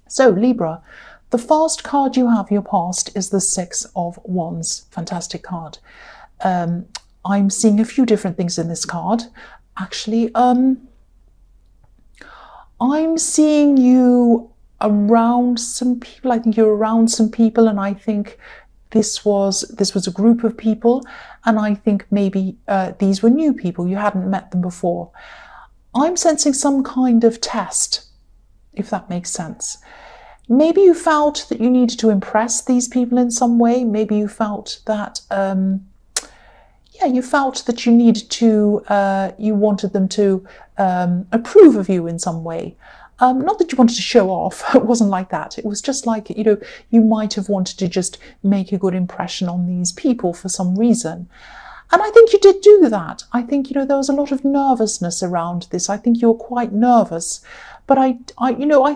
So Libra, the first card you have, your past, is the Six of Wands. Fantastic card. I'm seeing a few different things in this card. Actually, I'm seeing you around some people. I think you're around some people, and I think this was a group of people, and I think maybe these were new people. You hadn't met them before. I'm sensing some kind of test, if that makes sense. Maybe you felt that you needed to impress these people in some way. Maybe you felt that, you felt that you needed to, you wanted them to approve of you in some way. Not that you wanted to show off, it wasn't like that. It was just like, you might have wanted to just make a good impression on these people for some reason. And I think you did do that. I think, there was a lot of nervousness around this. I think you were quite nervous. But I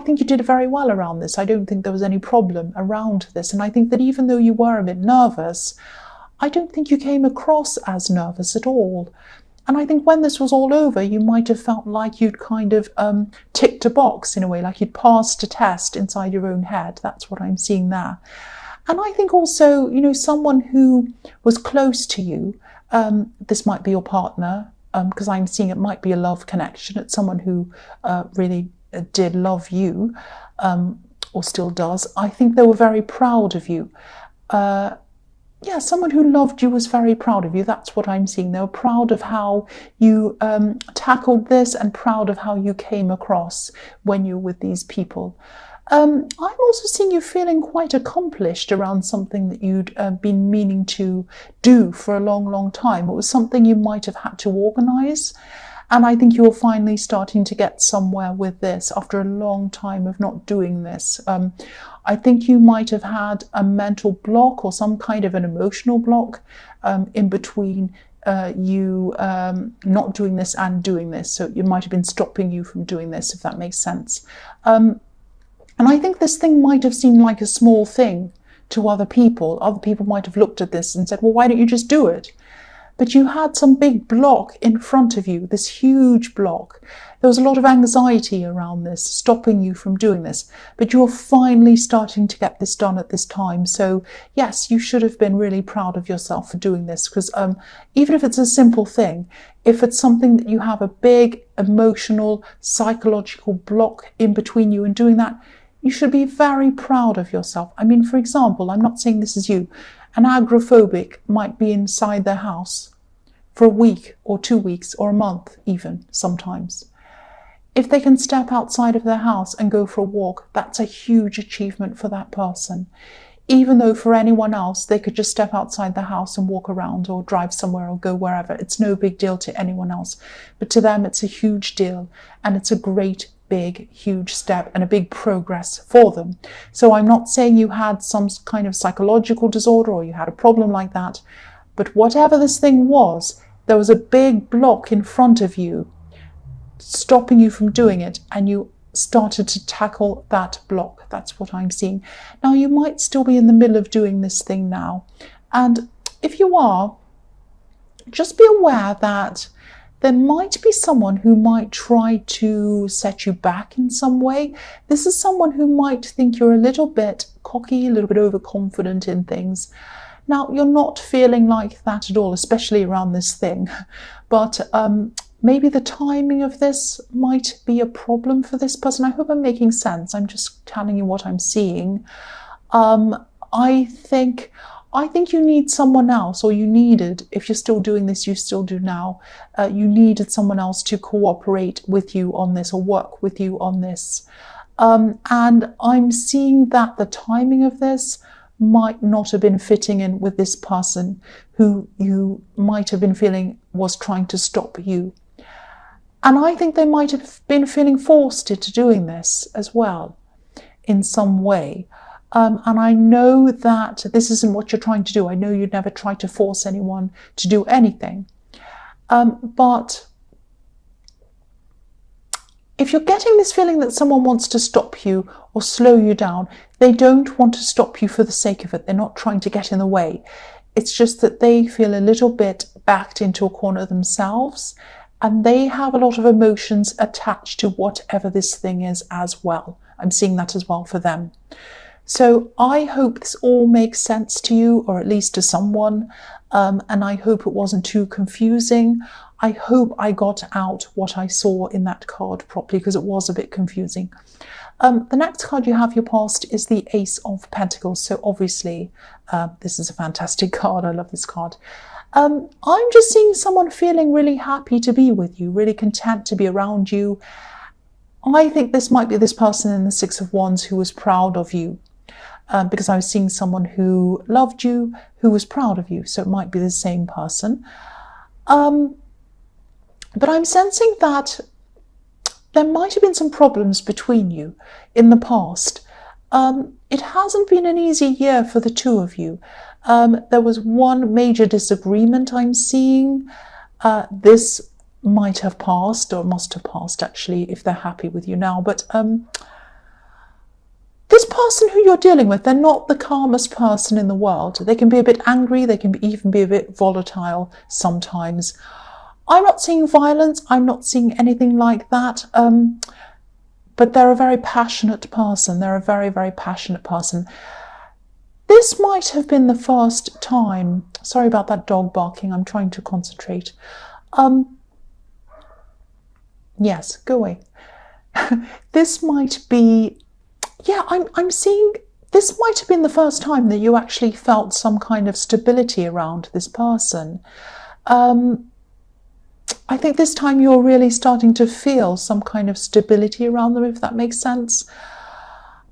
think you did very well around this. I don't think there was any problem around this. And I think that even though you were a bit nervous, I don't think you came across as nervous at all. And I think when this was all over, you might have felt like you'd kind of ticked a box in a way, like you'd passed a test inside your own head. That's what I'm seeing there. And I think also, someone who was close to you, this might be your partner, because I'm seeing it might be a love connection. It's someone who really did love you, or still does. I think they were very proud of you. Someone who loved you was very proud of you. That's what I'm seeing. They were proud of how you tackled this, and proud of how you came across when you were with these people. I'm also seeing you feeling quite accomplished around something that you'd been meaning to do for a long, long time. It was something you might have had to organise. And I think you're finally starting to get somewhere with this after a long time of not doing this. I think you might have had a mental block or some kind of an emotional block in between you not doing this and doing this. So it might have been stopping you from doing this, if that makes sense. And I think this thing might have seemed like a small thing to other people. Other people might have looked at this and said, well, why don't you just do it? But you had some big block in front of you, this huge block. There was a lot of anxiety around this, stopping you from doing this. But you're finally starting to get this done at this time. So yes, you should have been really proud of yourself for doing this, because even if it's a simple thing, if it's something that you have a big emotional, psychological block in between you and doing that, you should be very proud of yourself. I mean, for example, I'm not saying this is you. An agoraphobic might be inside their house for a week or 2 weeks or a month even sometimes. If they can step outside of their house and go for a walk, that's a huge achievement for that person. Even though for anyone else, they could just step outside the house and walk around or drive somewhere or go wherever. It's no big deal to anyone else. But to them, it's a huge deal. And it's a great, big, huge step and a big progress for them. So I'm not saying you had some kind of psychological disorder or you had a problem like that. But whatever this thing was, there was a big block in front of you stopping you from doing it, and you started to tackle that block. That's what I'm seeing. Now, you might still be in the middle of doing this thing now. And if you are, just be aware that there might be someone who might try to set you back in some way. This is someone who might think you're a little bit cocky, a little bit overconfident in things. Now, you're not feeling like that at all, especially around this thing. But maybe the timing of this might be a problem for this person. I hope I'm making sense. I'm just telling you what I'm seeing. I think you need someone else, or you needed, if you're still doing this, you still do now, you needed someone else to cooperate with you on this or work with you on this. And I'm seeing that the timing of this might not have been fitting in with this person who you might have been feeling was trying to stop you. And I think they might have been feeling forced into doing this as well in some way. And I know that this isn't what you're trying to do. I know you'd never try to force anyone to do anything. But if you're getting this feeling that someone wants to stop you or slow you down, they don't want to stop you for the sake of it. They're not trying to get in the way. It's just that they feel a little bit backed into a corner themselves, and they have a lot of emotions attached to whatever this thing is as well. I'm seeing that as well for them. So I hope this all makes sense to you, or at least to someone, and I hope it wasn't too confusing. I hope I got out what I saw in that card properly, because it was a bit confusing. The next card you have, your past, is the Ace of Pentacles. So obviously, this is a fantastic card. I love this card. I'm just seeing someone feeling really happy to be with you, really content to be around you. I think this might be this person in the Six of Wands who was proud of you, because I was seeing someone who loved you, who was proud of you. So it might be the same person. But I'm sensing that there might have been some problems between you in the past. It hasn't been an easy year for the two of you. There was one major disagreement I'm seeing. This might have passed, or must have passed actually, if they're happy with you now. But this person who you're dealing with, they're not the calmest person in the world. They can be a bit angry. They can even be a bit volatile sometimes. I'm not seeing violence. I'm not seeing anything like that. But they're a very passionate person. They're a very, very passionate person. This might have been the first time. Sorry about that dog barking. I'm trying to concentrate. Yes, go away. This might be, yeah, I'm seeing, this might have been the first time that you actually felt some kind of stability around this person. I think this time you're really starting to feel some kind of stability around them, if that makes sense.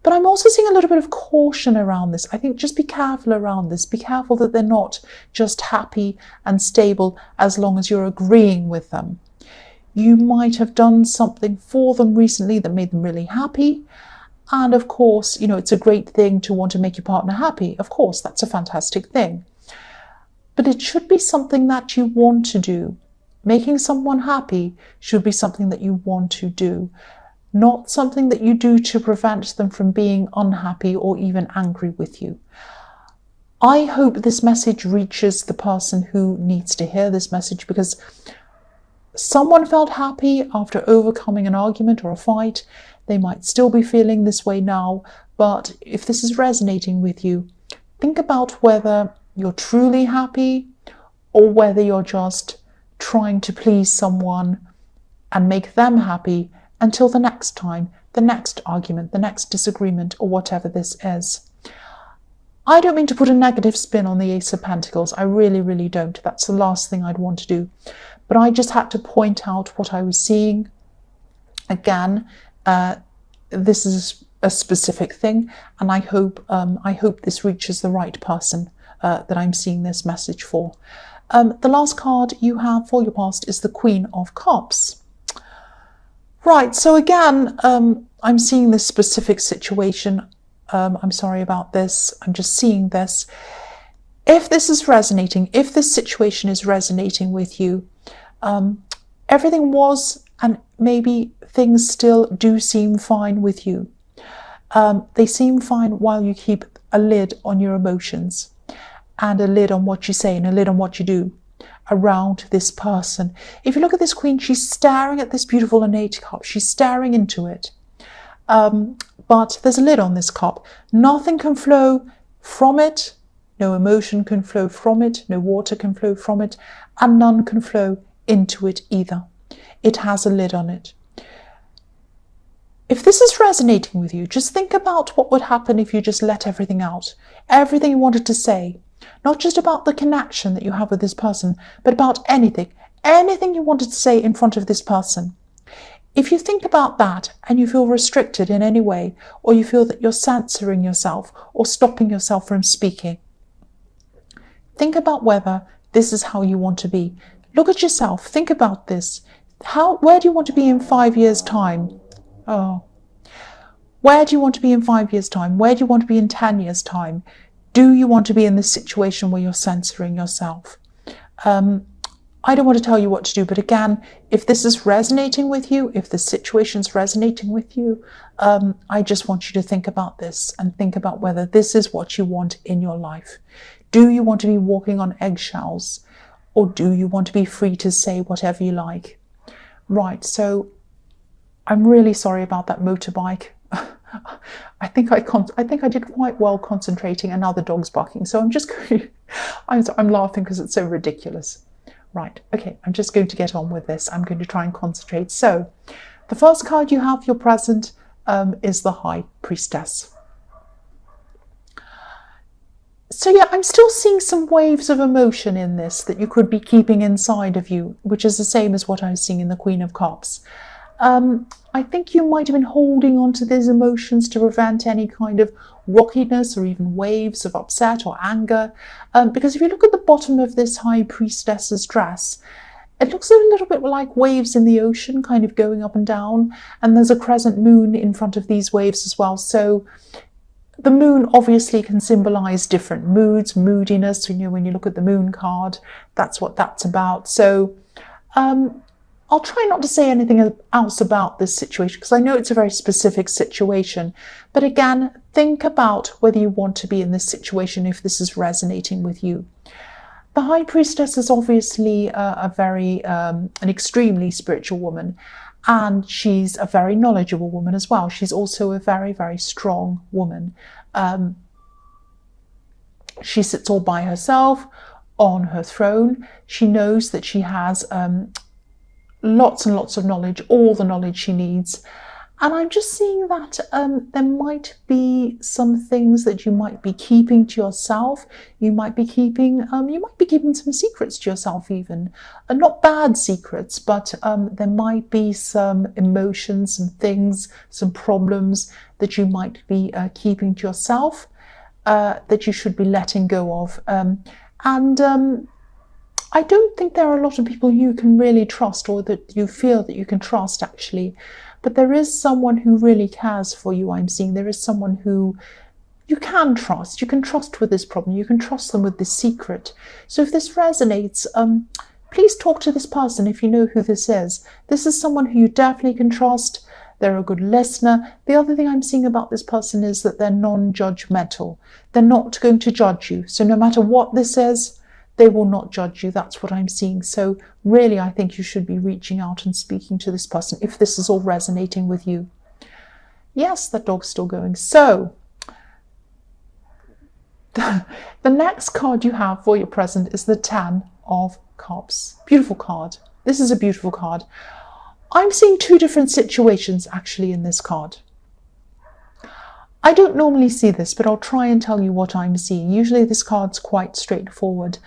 But I'm also seeing a little bit of caution around this. I think just be careful around this. Be careful that they're not just happy and stable as long as you're agreeing with them. You might have done something for them recently that made them really happy. And of course, you know, it's a great thing to want to make your partner happy. Of course, that's a fantastic thing. But it should be something that you want to do. Making someone happy should be something that you want to do, not something that you do to prevent them from being unhappy or even angry with you. I hope this message reaches the person who needs to hear this message, because someone felt happy after overcoming an argument or a fight. They might still be feeling this way now, but if this is resonating with you, think about whether you're truly happy or whether you're just trying to please someone and make them happy until the next time, the next argument, the next disagreement, or whatever this is. I don't mean to put a negative spin on the Ace of Pentacles. I really, really don't. That's the last thing I'd want to do. But I just had to point out what I was seeing. Again, this is a specific thing, and I hope this reaches the right person that I'm seeing this message for. The last card you have for your past is the Queen of Cups. Right, so again, I'm seeing this specific situation. I'm sorry about this. I'm just seeing this. If this is resonating, if this situation is resonating with you, everything was, and maybe things still do seem fine with you. They seem fine while you keep a lid on your emotions, and a lid on what you say, and a lid on what you do around this person. If you look at this Queen, she's staring at this beautiful innate cup. She's staring into it. But there's a lid on this cup. Nothing can flow from it. No emotion can flow from it. No water can flow from it. And none can flow into it either. It has a lid on it. If this is resonating with you, just think about what would happen if you just let everything out. Everything you wanted to say. Not just about the connection that you have with this person, but about anything. Anything you wanted to say in front of this person. If you think about that and you feel restricted in any way, or you feel that you're censoring yourself or stopping yourself from speaking, think about whether this is how you want to be. Look at yourself. Think about this. Where do you want to be in 5 years' time? Oh. Where do you want to be in 5 years' time? Where do you want to be in 10 years' time? Do you want to be in this situation where you're censoring yourself? I don't want to tell you what to do, but again, if this is resonating with you, if the situation's resonating with you, I just want you to think about this and think about whether this is what you want in your life. Do you want to be walking on eggshells, or do you want to be free to say whatever you like? Right, so I'm really sorry about that motorbike. I think I did quite well concentrating, and now the dog's barking. So I'm just going. I'm laughing because it's so ridiculous. Right. Okay. I'm just going to get on with this. I'm going to try and concentrate. So, the first card you have, your present, is the High Priestess. So yeah, I'm still seeing some waves of emotion in this that you could be keeping inside of you, which is the same as what I was seeing in the Queen of Cups. I think you might have been holding on to these emotions to prevent any kind of rockiness or even waves of upset or anger. Because if you look at the bottom of this High Priestess's dress, it looks a little bit like waves in the ocean, kind of going up and down. And there's a crescent moon in front of these waves as well. So the moon obviously can symbolize different moods, moodiness. You know, when you look at the moon card, that's what that's about. So I'll try not to say anything else about this situation because I know it's a very specific situation. But again, think about whether you want to be in this situation if this is resonating with you. The High Priestess is obviously an extremely spiritual woman, and she's a very knowledgeable woman as well. She's also a very, very strong woman. She sits all by herself on her throne. She knows that she has lots and lots of knowledge, all the knowledge she needs. And I'm just seeing that there might be some things that you might be keeping to yourself. You might be keeping some secrets to yourself even. Not bad secrets, but there might be some emotions, some things, some problems that you might be keeping to yourself that you should be letting go of. I don't think there are a lot of people you can really trust or that you feel that you can trust actually. But there is someone who really cares for you, I'm seeing. There is someone who you can trust. You can trust with this problem. You can trust them with this secret. So if this resonates, please talk to this person if you know who this is. This is someone who you definitely can trust. They're a good listener. The other thing I'm seeing about this person is that they're non-judgmental. They're not going to judge you. So no matter what this is, they will not judge you. That's what I'm seeing. So really, I think you should be reaching out and speaking to this person if this is all resonating with you. Yes, that dog's still going. So the next card you have for your present is the Ten of Cups. Beautiful card. This is a beautiful card. I'm seeing two different situations actually in this card. I don't normally see this, but I'll try and tell you what I'm seeing. Usually this card's quite straightforward.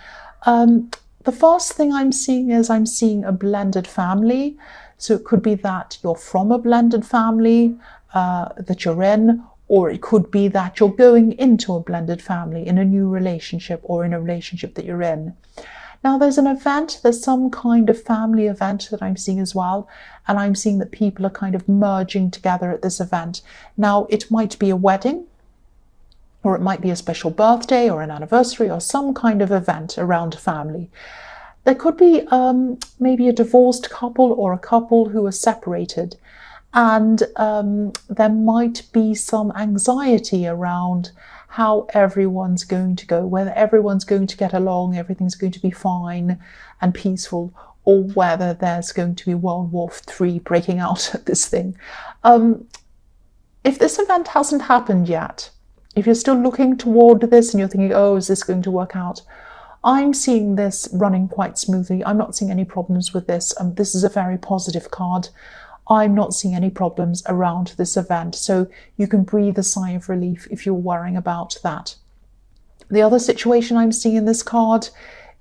The first thing I'm seeing is I'm seeing a blended family. So it could be that you're from a blended family that you're in, or it could be that you're going into a blended family in a new relationship or in a relationship that you're in. Now there's an event, there's some kind of family event that I'm seeing as well. And I'm seeing that people are kind of merging together at this event. Now it might be a wedding, or it might be a special birthday or an anniversary or some kind of event around a family. There could be maybe a divorced couple or a couple who are separated. And there might be some anxiety around how everyone's going to go, whether everyone's going to get along, everything's going to be fine and peaceful, or whether there's going to be World War III breaking out at this thing. If this event hasn't happened yet, if you're still looking toward this and you're thinking, oh, is this going to work out? I'm seeing this running quite smoothly. I'm not seeing any problems with this. This is a very positive card. I'm not seeing any problems around this event. So you can breathe a sigh of relief if you're worrying about that. The other situation I'm seeing in this card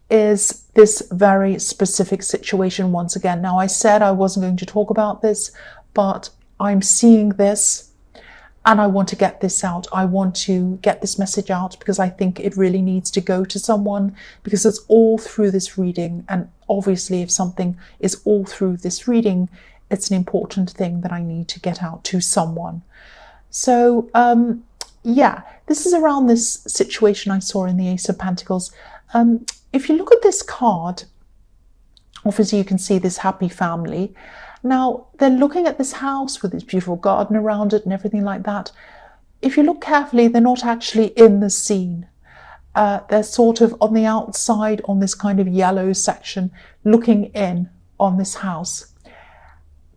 is this very specific situation once again. Now, I said I wasn't going to talk about this, but I'm seeing this and I want to get this out. I want to get this message out because I think it really needs to go to someone, because it's all through this reading. And obviously, if something is all through this reading, it's an important thing that I need to get out to someone. So, yeah, this is around this situation I saw in the Ace of Pentacles. If you look at this card, obviously you can see this happy family. Now, they're looking at this house with this beautiful garden around it and everything like that. If you look carefully, they're not actually in the scene. They're sort of on the outside on this kind of yellow section, looking in on this house.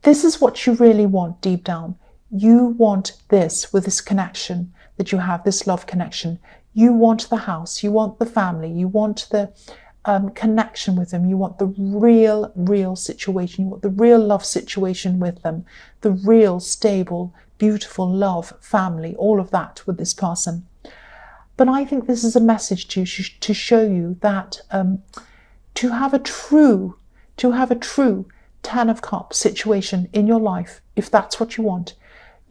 This is what you really want deep down. You want this with this connection that you have, this love connection. You want the house, you want the family, you want the connection with them, you want the real situation, you want the real love situation with them, the real, stable, beautiful love, family, all of that with this person. But I think this is a message to show you that to have a true Ten of Cups situation in your life, if that's what you want,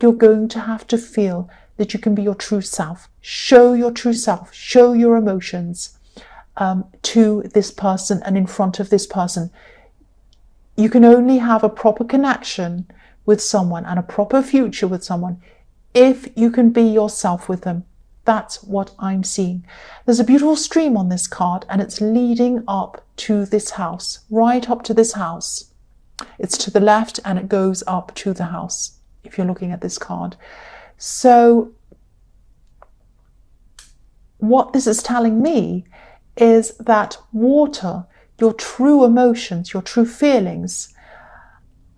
you're going to have to feel that you can be your true self. Show your true self, show your emotions to this person and in front of this person. You can only have a proper connection with someone and a proper future with someone if you can be yourself with them. That's what I'm seeing. There's a beautiful stream on this card and it's leading up to this house, right up to this house. It's to the left and it goes up to the house if you're looking at this card. So what this is telling me is that water, your true emotions, your true feelings,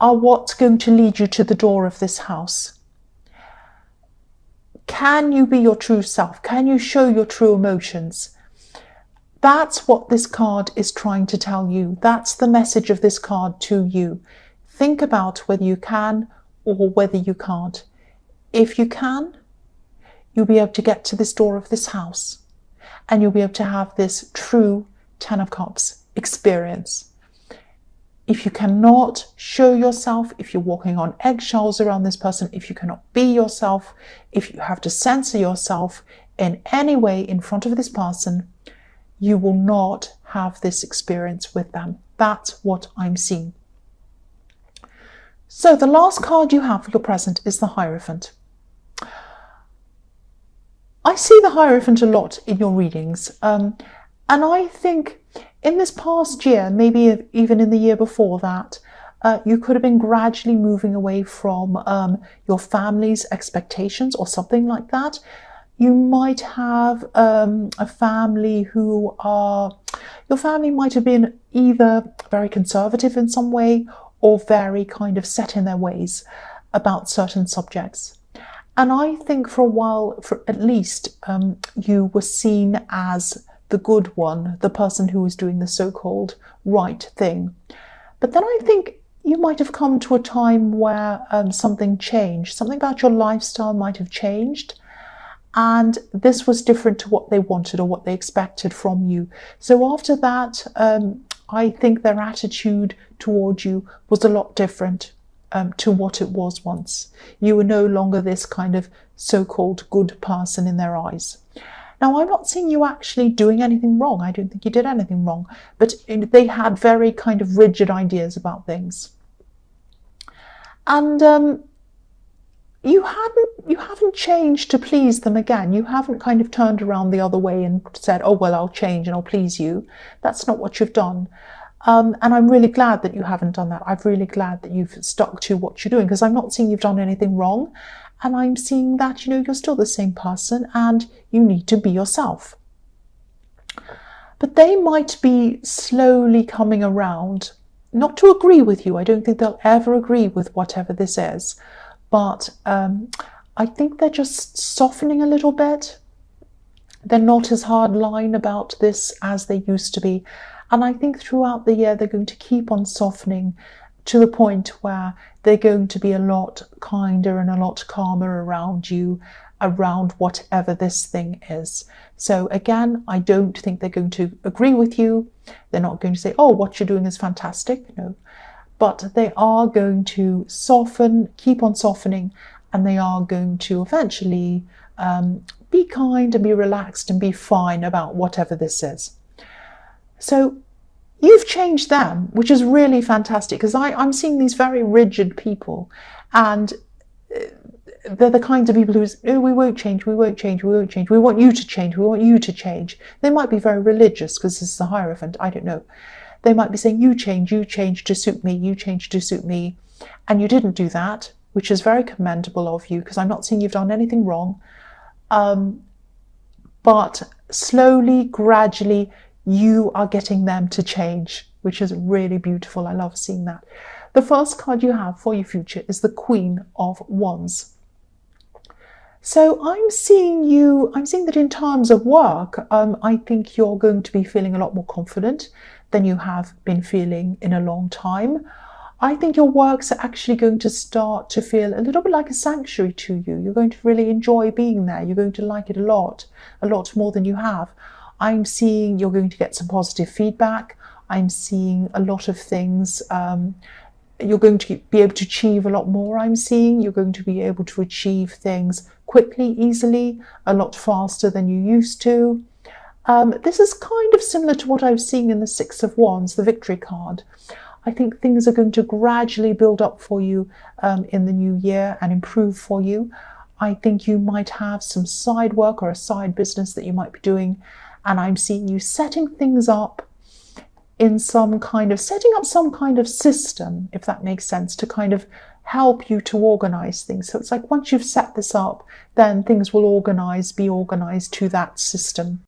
are what's going to lead you to the door of this house. Can you be your true self? Can you show your true emotions? That's what this card is trying to tell you. That's the message of this card to you. Think about whether you can or whether you can't. If you can, you'll be able to get to this door of this house and you'll be able to have this true Ten of Cups experience. If you cannot show yourself, if you're walking on eggshells around this person, if you cannot be yourself, if you have to censor yourself in any way in front of this person, you will not have this experience with them. That's what I'm seeing. So the last card you have for your present is the Hierophant. I see the Hierophant a lot in your readings, and I think in this past year, maybe even in the year before that, you could have been gradually moving away from your family's expectations or something like that. You might have a family your family might have been either very conservative in some way or very kind of set in their ways about certain subjects. And I think for a while, at least, you were seen as the good one, the person who was doing the so-called right thing. But then I think you might have come to a time where something changed. Something about your lifestyle might have changed. And this was different to what they wanted or what they expected from you. So after that, I think their attitude towards you was a lot different to what it was once. You were no longer this kind of so-called good person in their eyes. Now, I'm not seeing you actually doing anything wrong. I don't think you did anything wrong. But they had very kind of rigid ideas about things. And you haven't changed to please them again. You haven't kind of turned around the other way and said, oh, well, I'll change and I'll please you. That's not what you've done. And I'm really glad that you haven't done that. I'm really glad that you've stuck to what you're doing, because I'm not seeing you've done anything wrong. And I'm seeing that, you're still the same person and you need to be yourself. But they might be slowly coming around, not to agree with you. I don't think they'll ever agree with whatever this is. But I think they're just softening a little bit. They're not as hard line about this as they used to be. And I think throughout the year, they're going to keep on softening to the point where they're going to be a lot kinder and a lot calmer around you, around whatever this thing is. So again, I don't think they're going to agree with you. They're not going to say, oh, what you're doing is fantastic. No. But they are going to soften, keep on softening, and they are going to eventually be kind and be relaxed and be fine about whatever this is. So you've changed them, which is really fantastic, because I'm seeing these very rigid people, and they're the kinds of people who say, oh, we won't change, we won't change, we won't change, we want you to change, we want you to change. They might be very religious because this is the Hierophant, I don't know. They might be saying, you change to suit me, you change to suit me. And you didn't do that, which is very commendable of you, because I'm not saying you've done anything wrong. But slowly, gradually, you are getting them to change, which is really beautiful. I love seeing that. The first card you have for your future is the Queen of Wands. So I'm seeing that in terms of work, I think you're going to be feeling a lot more confident than you have been feeling in a long time. I think your works are actually going to start to feel a little bit like a sanctuary to you. You're going to really enjoy being there. You're going to like it a lot more than you have. I'm seeing you're going to get some positive feedback. I'm seeing a lot of things. You're going to be able to achieve a lot more. I'm seeing you're going to be able to achieve things quickly, easily, a lot faster than you used to. This is kind of similar to what I was seeing in the Six of Wands, the Victory card. I think things are going to gradually build up for you in the new year and improve for you. I think you might have some side work or a side business that you might be doing, and I'm seeing you setting things up in setting up some kind of system, if that makes sense, to kind of help you to organize things. So it's like once you've set this up, then things will be organized to that system.